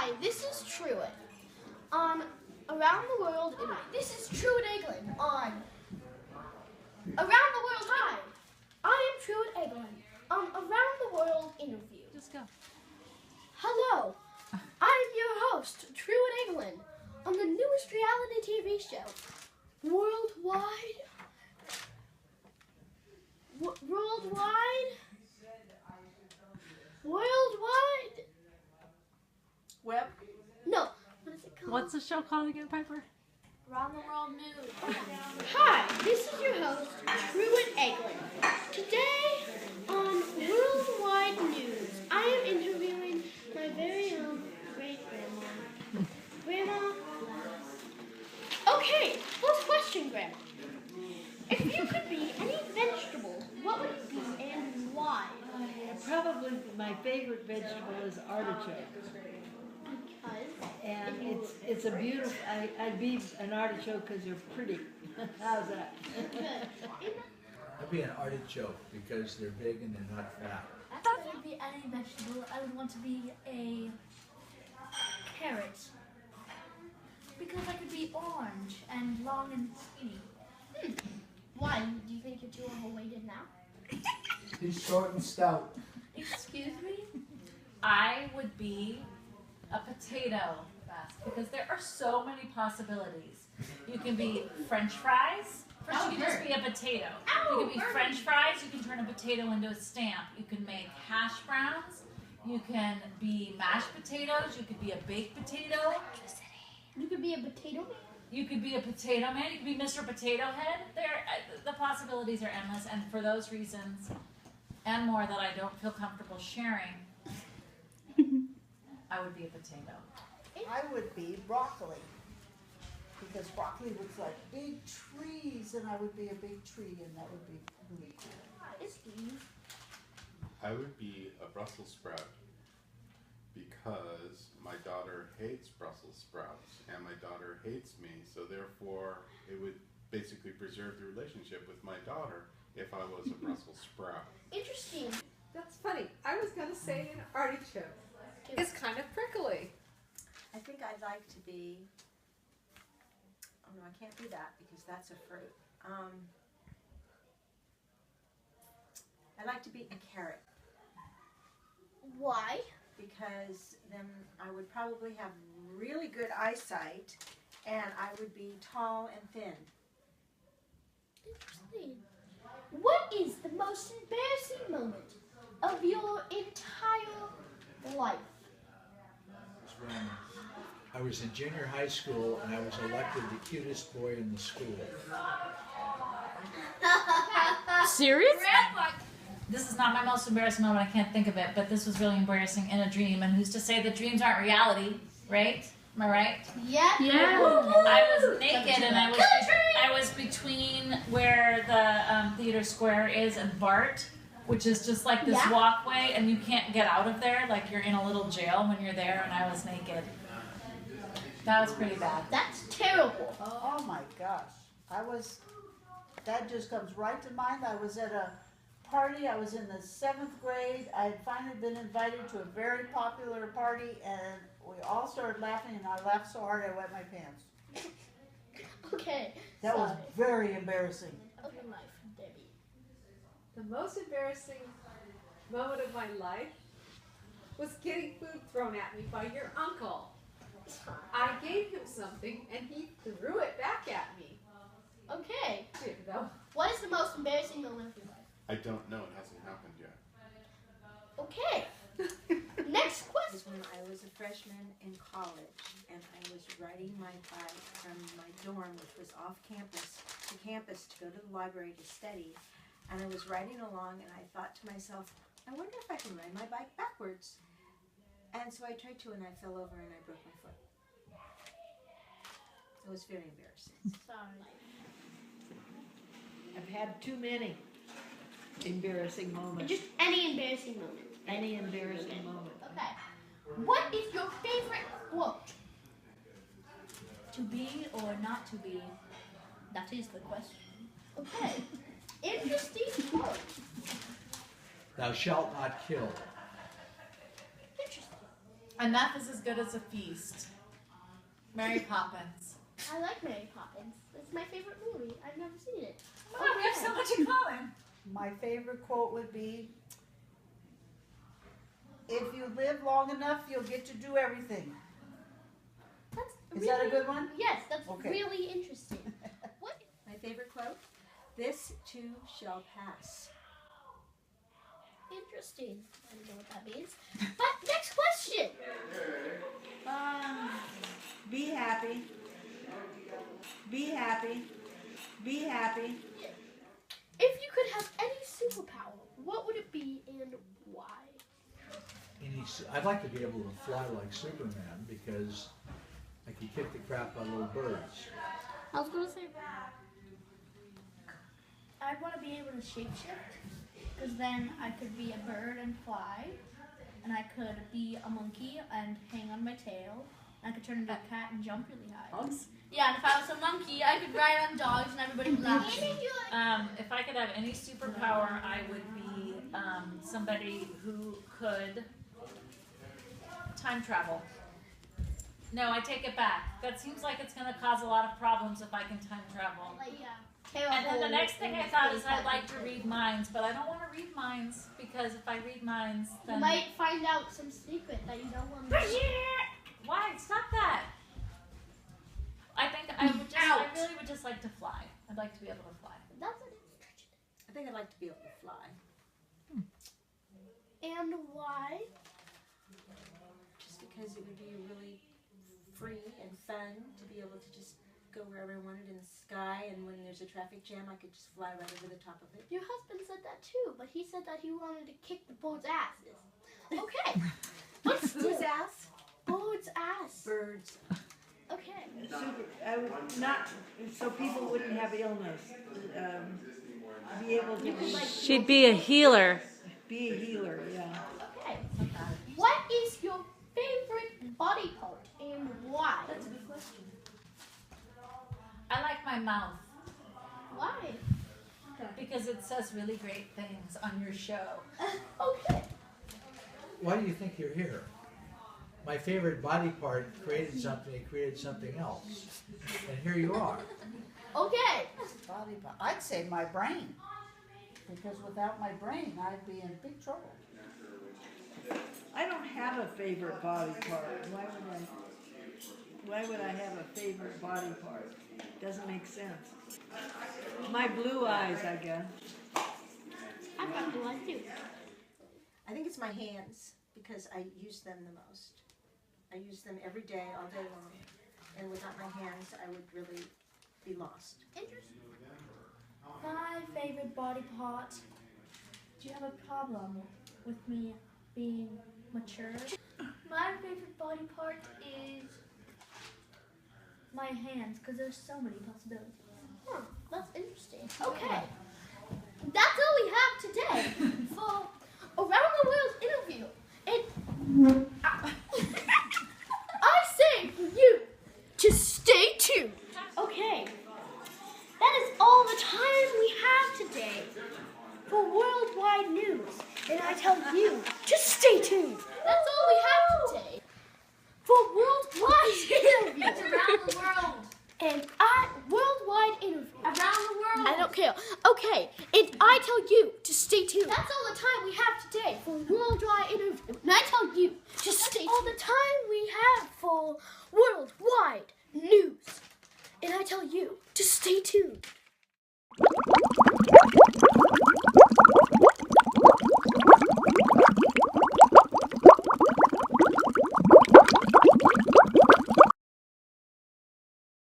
Hi, this is Truitt on Around the World. This is Truitt Eglin on Around the World. Hi, I am Truitt Eglin on Around the World interview. Just go. Hello, I'm your host, Truitt Eglin, on the newest reality TV show, Worldwide. Worldwide. Web? No. What is it called? What's the show called again, Piper? Around the World News. Hi, this is your host, Truitt Eglin. Today on Worldwide News, I am interviewing my very own great-grandma. Grandma? Okay, first question, Grandma. If you could be any vegetable, what would it be and why? Probably my favorite vegetable is artichoke. Because? And it's a beautiful, I'd be an artichoke because they're pretty. How's that? Good. I'd be an artichoke because they're big and they're not fat. If I could be any vegetable, I would want to be a carrot. Because I could be orange and long and skinny. Why? Do you think you're too overweighted now? He's short and stout. Excuse me? I would be a potato because there are so many possibilities. You can be French fries. First, you can just be a potato. You can be French fries. You can turn a potato into a stamp. You can make hash browns. You can be mashed potatoes. You could be a baked potato. You could be a potato man? You could be a potato man. You could be Mr. Potato Head. The possibilities are endless, and for those reasons and more that I don't feel comfortable sharing, I would be a potato. I would be broccoli, because broccoli looks like big trees, and I would be a big tree, and that would be really cool. It's Steve. I would be a Brussels sprout because my daughter hates Brussels sprouts and my daughter hates me, so therefore it would basically preserve the relationship with my daughter if I was a Brussels sprout. Interesting. That's funny. I was going to say an artichoke. It's kind of prickly. I think I'd like to be, oh no, I can't be that because that's a fruit. I'd like to be a carrot Why? because then I would probably have really good eyesight and I would be tall and thin. Interesting. What is the most embarrassing moment of your entire life? It was when I was in junior high school and I was elected the cutest boy in the school. Serious? This is not my most embarrassing moment. I can't think of it, but this was really embarrassing in a dream. And who's to say that dreams aren't reality, right? Am I right? Yeah. I was naked and I was between where the theater square is and BART, which is just like this walkway, and you can't get out of there. Like you're in a little jail when you're there, and I was naked. That was pretty bad. That's terrible. Oh my gosh. That just comes right to mind. I was at a party. I was in the 7th grade. I had finally been invited to a very popular party, and we all started laughing, and I laughed so hard I wet my pants. Okay. That was very embarrassing. Okay, life, Debbie. The most embarrassing moment of my life was getting food thrown at me by your uncle. I gave him something, and he threw it back at me. Okay. Though. What is the most embarrassing moment of your life? I don't know, it hasn't happened yet. Okay. Next Is question. when I was a freshman in college and I was riding my bike from my dorm, which was off campus, to campus to go to the library to study. And I was riding along and I thought to myself, I wonder if I can ride my bike backwards. And so I tried to and I fell over and I broke my foot. It was very embarrassing. Sorry. I've had too many embarrassing moments. Just any embarrassing moment. Any embarrassing moment. Okay. What is your favorite quote? To be or not to be? That is the question. Okay. Interesting quote. Thou shalt not kill. Interesting. Enough is as good as a feast. Mary Poppins. I like Mary Poppins. It's my favorite movie. I've never seen it. Oh, we have so much in common. My favorite quote would be, "If you live long enough, you'll get to do everything." Is that a good one? Yes, that's Okay. really interesting. What? My favorite quote, "This too shall pass." Interesting. I don't know what that means. But next question. Be happy. Be happy. Be happy. If you could have any superpower, what would it be and why? I'd like to be able to fly like Superman because I can kick the crap out of little birds. I was gonna say I'd want to be able to shapeshift, because then I could be a bird and fly, and I could be a monkey and hang on my tail, and I could turn into a cat and jump really high. Yeah, and if I was a monkey, I could ride on dogs and everybody would laugh. If I could have any superpower, I would be somebody who could time travel. No, I take it back. That seems like it's going to cause a lot of problems if I can time travel. And then the next thing I thought is I'd like to read minds, but I don't want to read minds because if I read minds, then You might find out some secret that you don't want to know. Why? Stop that! I think I would just. I really would just like to fly. I'd like to be able to fly. That's it. I think I'd like to be able to fly. And why? Just because it would be really free and fun to be able to just go wherever I wanted in the sky, and when there's a traffic jam, I could just fly right over the top of it. Your husband said that too, but he said that he wanted to kick the boat's asses. Okay. But still, Whose ass? boat's ass. Birds. Okay. I would not, so people wouldn't have illness. Be able to She'd be a healer. be a healer, yeah. Okay. What is your favorite body part and why? That's a good question. I like my mouth Why? because it says really great things on your show. Okay. Why do you think you're here? My favorite body part created something, it created something else. And here you are. Okay. I'd say my brain, because without my brain, I'd be in big trouble. I don't have a favorite body part. Why would I have a favorite body part? Doesn't make sense. My blue eyes, I guess. I've got blue eyes too. I think it's my hands because I use them the most. I use them every day, all day long. And without my hands, I would really be lost. Interesting. My favorite body part. Do you have a problem with me being mature? My favorite body part is my hands, because there's so many possibilities. Huh, that's interesting. Okay. That's all we have today for Around the World interview. And I say for you to stay tuned. Okay. That is all the time we have today for worldwide news. And I tell you to stay tuned. That's all we have today for worldwide interview. It's around the world. And worldwide interview. Around the world. I don't care. Okay, and I tell you to stay tuned. That's all the time we have today. For worldwide interview. And I tell you to stay tuned. All the time we have for worldwide news. And I tell you to stay tuned.